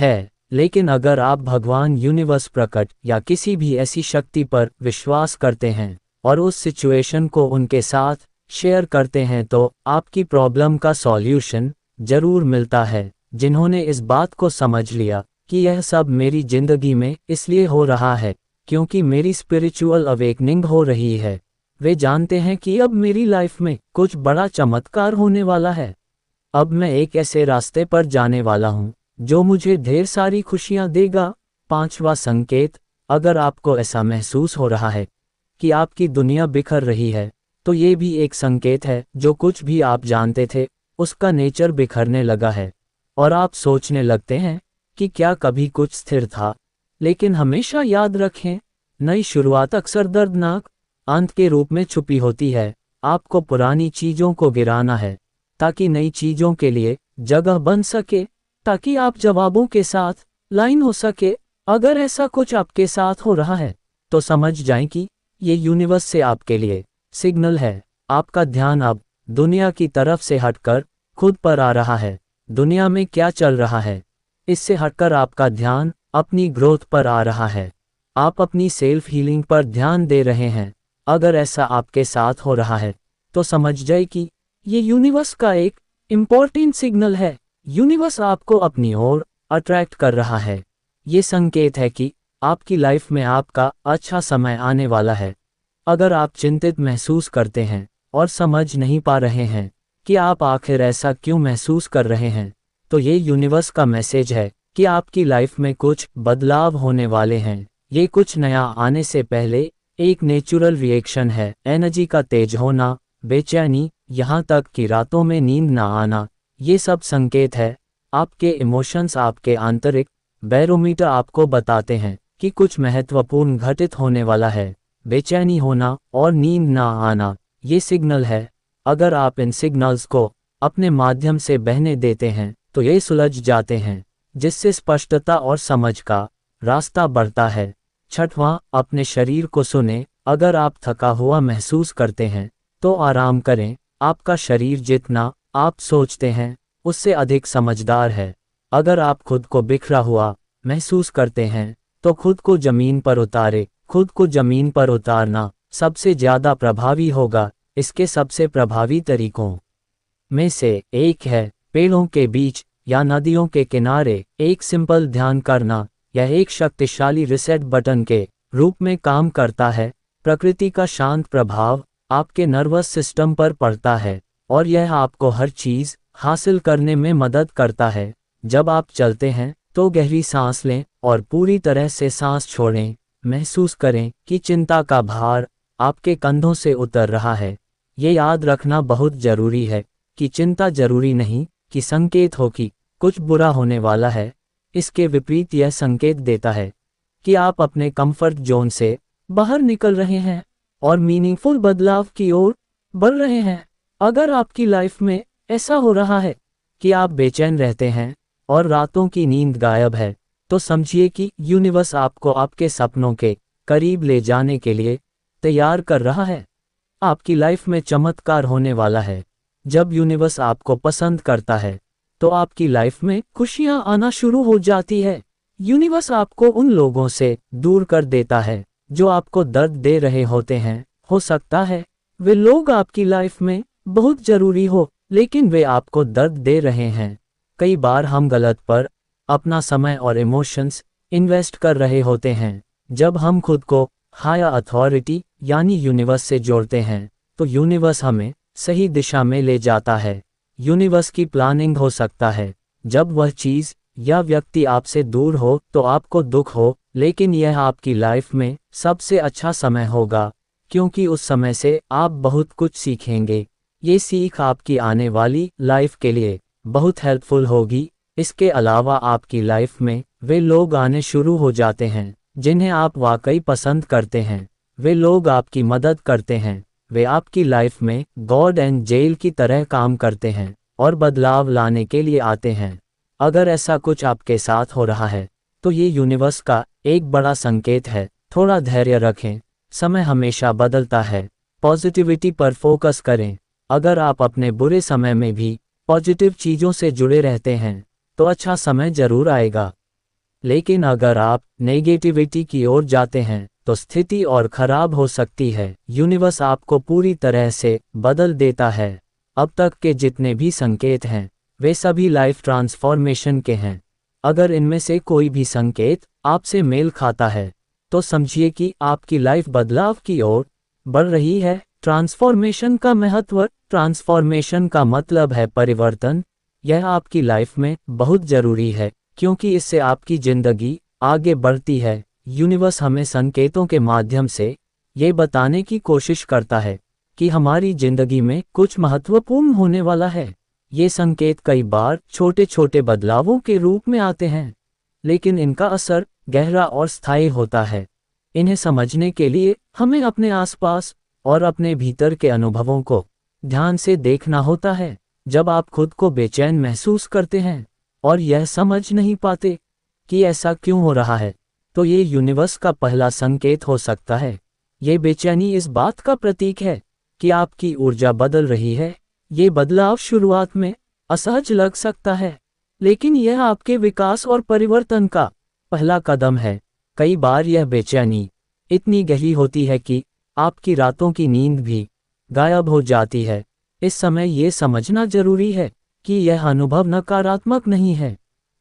है, लेकिन अगर आप भगवान, यूनिवर्स, प्रकट या किसी भी ऐसी शक्ति पर विश्वास करते हैं और उस सिचुएशन को उनके साथ शेयर करते हैं तो आपकी प्रॉब्लम का सॉल्यूशन जरूर मिलता है। जिन्होंने इस बात को समझ लिया कि यह सब मेरी जिंदगी में इसलिए हो रहा है क्योंकि मेरी स्पिरिचुअल अवेकनिंग हो रही है, वे जानते हैं कि अब मेरी लाइफ में कुछ बड़ा चमत्कार होने वाला है। अब मैं एक ऐसे रास्ते पर जाने वाला हूँ जो मुझे ढेर सारी खुशियाँ देगा। 5वां संकेत, अगर आपको ऐसा महसूस हो रहा है कि आपकी दुनिया बिखर रही है तो ये भी एक संकेत है जो कुछ भी आप जानते थे उसका नेचर बिखरने लगा है और आप सोचने लगते हैं कि क्या कभी कुछ स्थिर था। लेकिन हमेशा याद रखें, नई शुरुआत अक्सर दर्दनाक अंत के रूप में छुपी होती है। आपको पुरानी चीज़ों को गिराना है ताकि नई चीज़ों के लिए जगह बन सके, ताकि आप जवाबों के साथ लाइन हो सके। अगर ऐसा कुछ आपके साथ हो रहा है तो समझ जाएं कि ये यूनिवर्स से आपके लिए सिग्नल है। आपका ध्यान अब दुनिया की तरफ से हटकर खुद पर आ रहा है। दुनिया में क्या चल रहा है, इससे हटकर आपका ध्यान अपनी ग्रोथ पर आ रहा है। आप अपनी सेल्फ हीलिंग पर ध्यान दे रहे हैं। अगर ऐसा आपके साथ हो रहा है तो समझ जाए कि ये यूनिवर्स का एक इम्पोर्टेंट सिग्नल है। यूनिवर्स आपको अपनी ओर अट्रैक्ट कर रहा है। ये संकेत है कि आपकी लाइफ में आपका अच्छा समय आने वाला है। अगर आप चिंतित महसूस करते हैं और समझ नहीं पा रहे हैं कि आप आखिर ऐसा क्यों महसूस कर रहे हैं, तो ये यूनिवर्स का मैसेज है कि आपकी लाइफ में कुछ बदलाव होने वाले हैं। ये कुछ नया आने से पहले एक नेचुरल रिएक्शन है। एनर्जी का तेज होना, बेचैनी, यहाँ तक कि रातों में नींद ना आना, ये सब संकेत है। आपके इमोशंस, आपके आंतरिक बैरोमीटर आपको बताते हैं कि कुछ महत्वपूर्ण घटित होने वाला है। बेचैनी होना और नींद ना आना, ये सिग्नल है। अगर आप इन सिग्नल्स को अपने माध्यम से बहने देते हैं तो ये सुलझ जाते हैं, जिससे स्पष्टता और समझ का रास्ता बढ़ता है। 6वां, अपने शरीर को सुने। अगर आप थका हुआ महसूस करते हैं तो आराम करें। आपका शरीर जितना आप सोचते हैं उससे अधिक समझदार है। अगर आप खुद को बिखरा हुआ महसूस करते हैं तो खुद को जमीन पर उतारें। खुद को जमीन पर उतारना सबसे ज़्यादा प्रभावी होगा। इसके सबसे प्रभावी तरीकों में से एक है पेड़ों के बीच या नदियों के किनारे एक सिंपल ध्यान करना। यह एक शक्तिशाली रिसेट बटन के रूप में काम करता है। प्रकृति का शांत प्रभाव आपके नर्वस सिस्टम पर पड़ता है और यह आपको हर चीज़ हासिल करने में मदद करता है। जब आप चलते हैं तो गहरी सांस लें और पूरी तरह से सांस छोड़ें। महसूस करें कि चिंता का भार आपके कंधों से उतर रहा है। ये याद रखना बहुत ज़रूरी है कि चिंता जरूरी नहीं कि संकेत हो कि कुछ बुरा होने वाला है। इसके विपरीत यह संकेत देता है कि आप अपने कंफर्ट जोन से बाहर निकल रहे हैं और मीनिंगफुल बदलाव की ओर बढ़ रहे हैं। अगर आपकी लाइफ में ऐसा हो रहा है कि आप बेचैन रहते हैं और रातों की नींद गायब है, तो समझिए कि यूनिवर्स आपको आपके सपनों के करीब ले जाने के लिए तैयार कर रहा है। आपकी लाइफ में चमत्कार होने वाला है। जब यूनिवर्स आपको पसंद करता है तो आपकी लाइफ में खुशियां आना शुरू हो जाती है। यूनिवर्स आपको उन लोगों से दूर कर देता है जो आपको दर्द दे रहे होते हैं। हो सकता है वे लोग आपकी लाइफ में बहुत जरूरी हो, लेकिन वे आपको दर्द दे रहे हैं। कई बार हम गलत पर अपना समय और इमोशंस इन्वेस्ट कर रहे होते हैं। जब हम खुद को हायर अथॉरिटी यानी यूनिवर्स से जोड़ते हैं तो यूनिवर्स हमें सही दिशा में ले जाता है। यूनिवर्स की प्लानिंग हो सकता है जब वह चीज़ या व्यक्ति आपसे दूर हो तो आपको दुख हो, लेकिन यह आपकी लाइफ में सबसे अच्छा समय होगा क्योंकि उस समय से आप बहुत कुछ सीखेंगे। ये सीख आपकी आने वाली लाइफ के लिए बहुत हेल्पफुल होगी। इसके अलावा आपकी लाइफ में वे लोग आने शुरू हो जाते हैं जिन्हें आप वाकई पसंद करते हैं। वे लोग आपकी मदद करते हैं। वे आपकी लाइफ में गॉड एंड जेल की तरह काम करते हैं और बदलाव लाने के लिए आते हैं। अगर ऐसा कुछ आपके साथ हो रहा है तो ये यूनिवर्स का एक बड़ा संकेत है। थोड़ा धैर्य रखें, समय हमेशा बदलता है। पॉजिटिविटी पर फोकस करें। अगर आप अपने बुरे समय में भी पॉजिटिव चीज़ों से जुड़े रहते हैं तो अच्छा समय जरूर आएगा। लेकिन अगर आप नेगेटिविटी की ओर जाते हैं तो स्थिति और खराब हो सकती है। यूनिवर्स आपको पूरी तरह से बदल देता है। अब तक के जितने भी संकेत हैं वे सभी लाइफ ट्रांसफॉर्मेशन के हैं। अगर इनमें से कोई भी संकेत आपसे मेल खाता है तो समझिए कि आपकी लाइफ बदलाव की ओर बढ़ रही है। ट्रांसफॉर्मेशन का महत्व। ट्रांसफॉर्मेशन का मतलब है परिवर्तन। यह आपकी लाइफ में बहुत जरूरी है क्योंकि इससे आपकी जिंदगी आगे बढ़ती है। यूनिवर्स हमें संकेतों के माध्यम से ये बताने की कोशिश करता है कि हमारी जिंदगी में कुछ महत्वपूर्ण होने वाला है। ये संकेत कई बार छोटे छोटे बदलावों के रूप में आते हैं, लेकिन इनका असर गहरा और स्थायी होता है। इन्हें समझने के लिए हमें अपने आसपास और अपने भीतर के अनुभवों को ध्यान से देखना होता है। जब आप खुद को बेचैन महसूस करते हैं और यह समझ नहीं पाते कि ऐसा क्यों हो रहा है, तो ये यूनिवर्स का पहला संकेत हो सकता है। ये बेचैनी इस बात का प्रतीक है कि आपकी ऊर्जा बदल रही है। ये बदलाव शुरुआत में असहज लग सकता है, लेकिन यह आपके विकास और परिवर्तन का पहला कदम है। कई बार यह बेचैनी इतनी गहरी होती है कि आपकी रातों की नींद भी गायब हो जाती है। इस समय ये समझना जरूरी है कि यह अनुभव नकारात्मक नहीं है।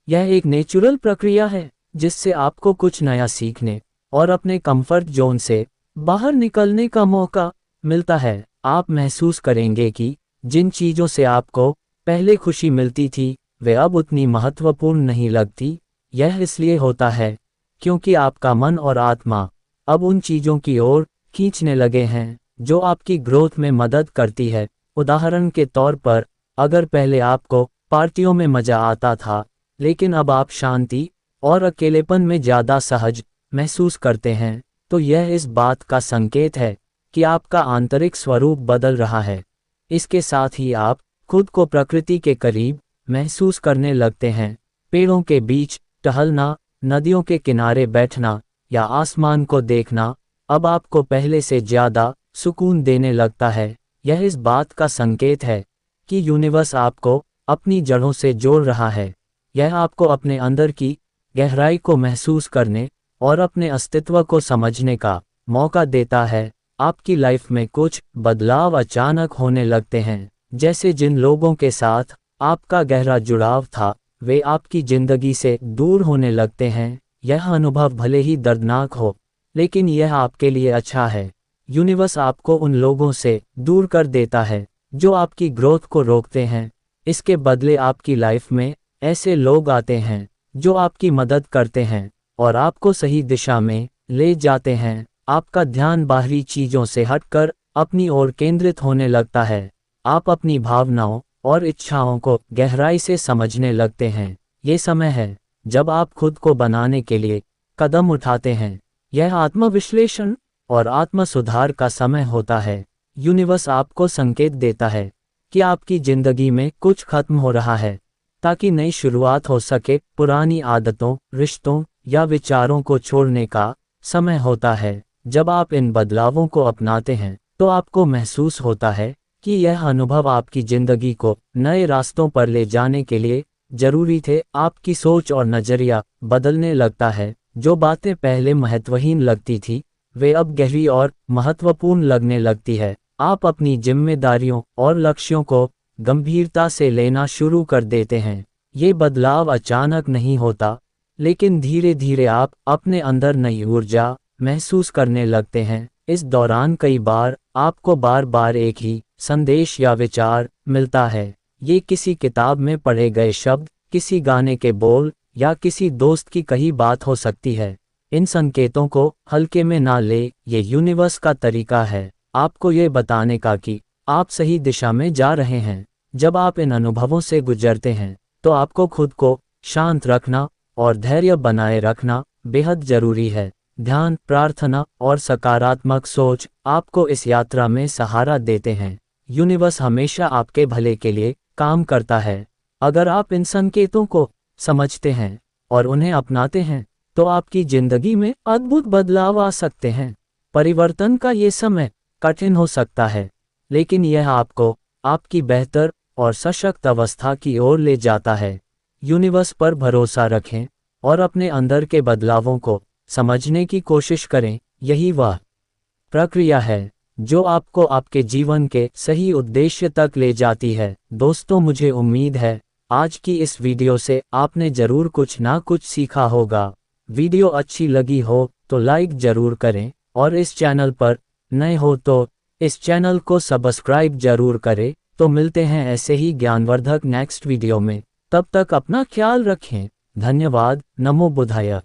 यह एक नेचुरल प्रक्रिया है जिससे आपको कुछ नया सीखने और अपने कंफर्ट जोन से बाहर निकलने का मौका मिलता है। आप महसूस करेंगे कि जिन चीज़ों से आपको पहले खुशी मिलती थी वे अब उतनी महत्वपूर्ण नहीं लगती। यह इसलिए होता है क्योंकि आपका मन और आत्मा अब उन चीज़ों की ओर खींचने लगे हैं जो आपकी ग्रोथ में मदद करती है। उदाहरण के तौर पर, अगर पहले आपको पार्टियों में मज़ा आता था लेकिन अब आप शांति और अकेलेपन में ज़्यादा सहज महसूस करते हैं, तो यह इस बात का संकेत है कि आपका आंतरिक स्वरूप बदल रहा है। इसके साथ ही आप खुद को प्रकृति के करीब महसूस करने लगते हैं। पेड़ों के बीच टहलना, नदियों के किनारे बैठना या आसमान को देखना अब आपको पहले से ज़्यादा सुकून देने लगता है। यह इस बात का संकेत है कि यूनिवर्स आपको अपनी जड़ों से जोड़ रहा है। यह आपको अपने अंदर की गहराई को महसूस करने और अपने अस्तित्व को समझने का मौका देता है। आपकी लाइफ में कुछ बदलाव अचानक होने लगते हैं, जैसे जिन लोगों के साथ आपका गहरा जुड़ाव था वे आपकी जिंदगी से दूर होने लगते हैं। यह अनुभव भले ही दर्दनाक हो, लेकिन यह आपके लिए अच्छा है। यूनिवर्स आपको उन लोगों से दूर कर देता है जो आपकी ग्रोथ को रोकते हैं। इसके बदले आपकी लाइफ में ऐसे लोग आते हैं जो आपकी मदद करते हैं और आपको सही दिशा में ले जाते हैं। आपका ध्यान बाहरी चीज़ों से हटकर अपनी ओर केंद्रित होने लगता है। आप अपनी भावनाओं और इच्छाओं को गहराई से समझने लगते हैं। ये समय है जब आप खुद को बनाने के लिए कदम उठाते हैं। यह आत्मविश्लेषण और आत्म सुधार का समय होता है। यूनिवर्स आपको संकेत देता है कि आपकी जिंदगी में कुछ खत्म हो रहा है ताकि नई शुरुआत हो सके। पुरानी आदतों, रिश्तों या विचारों को छोड़ने का समय होता है। जब आप इन बदलावों को अपनाते हैं तो आपको महसूस होता है कि यह अनुभव आपकी जिंदगी को नए रास्तों पर ले जाने के लिए जरूरी थे। आपकी सोच और नज़रिया बदलने लगता है। जो बातें पहले महत्वहीन लगती थी वे अब गहरी और महत्वपूर्ण लगने लगती है। आप अपनी जिम्मेदारियों और लक्ष्यों को गंभीरता से लेना शुरू कर देते हैं। ये बदलाव अचानक नहीं होता, लेकिन धीरे धीरे आप अपने अंदर नई ऊर्जा महसूस करने लगते हैं। इस दौरान कई बार आपको बार बार एक ही संदेश या विचार मिलता है। ये किसी किताब में पढ़े गए शब्द, किसी गाने के बोल या किसी दोस्त की कही बात हो सकती है। इन संकेतों को हल्के में ना ले। ये यूनिवर्स का तरीका है आपको ये बताने का कि आप सही दिशा में जा रहे हैं। जब आप इन अनुभवों से गुजरते हैं तो आपको खुद को शांत रखना और धैर्य बनाए रखना बेहद जरूरी है। ध्यान, प्रार्थना और सकारात्मक सोच आपको इस यात्रा में सहारा देते हैं। यूनिवर्स हमेशा आपके भले के लिए काम करता है। अगर आप इन संकेतों को समझते हैं और उन्हें अपनाते हैं तो आपकी जिंदगी में अद्भुत बदलाव आ सकते हैं। परिवर्तन का ये समय कठिन हो सकता है, लेकिन यह आपको आपकी बेहतर और सशक्त अवस्था की ओर ले जाता है। यूनिवर्स पर भरोसा रखें और अपने अंदर के बदलावों को समझने की कोशिश करें। यही वह प्रक्रिया है जो आपको आपके जीवन के सही उद्देश्य तक ले जाती है। दोस्तों, मुझे उम्मीद है आज की इस वीडियो से आपने जरूर कुछ ना कुछ सीखा होगा। वीडियो अच्छी लगी हो तो लाइक जरूर करें और इस चैनल पर नए हो तो इस चैनल को सब्सक्राइब जरूर करें। तो मिलते हैं ऐसे ही ज्ञानवर्धक नेक्स्ट वीडियो में। तब तक अपना ख्याल रखें। धन्यवाद। नमो बुद्धाय।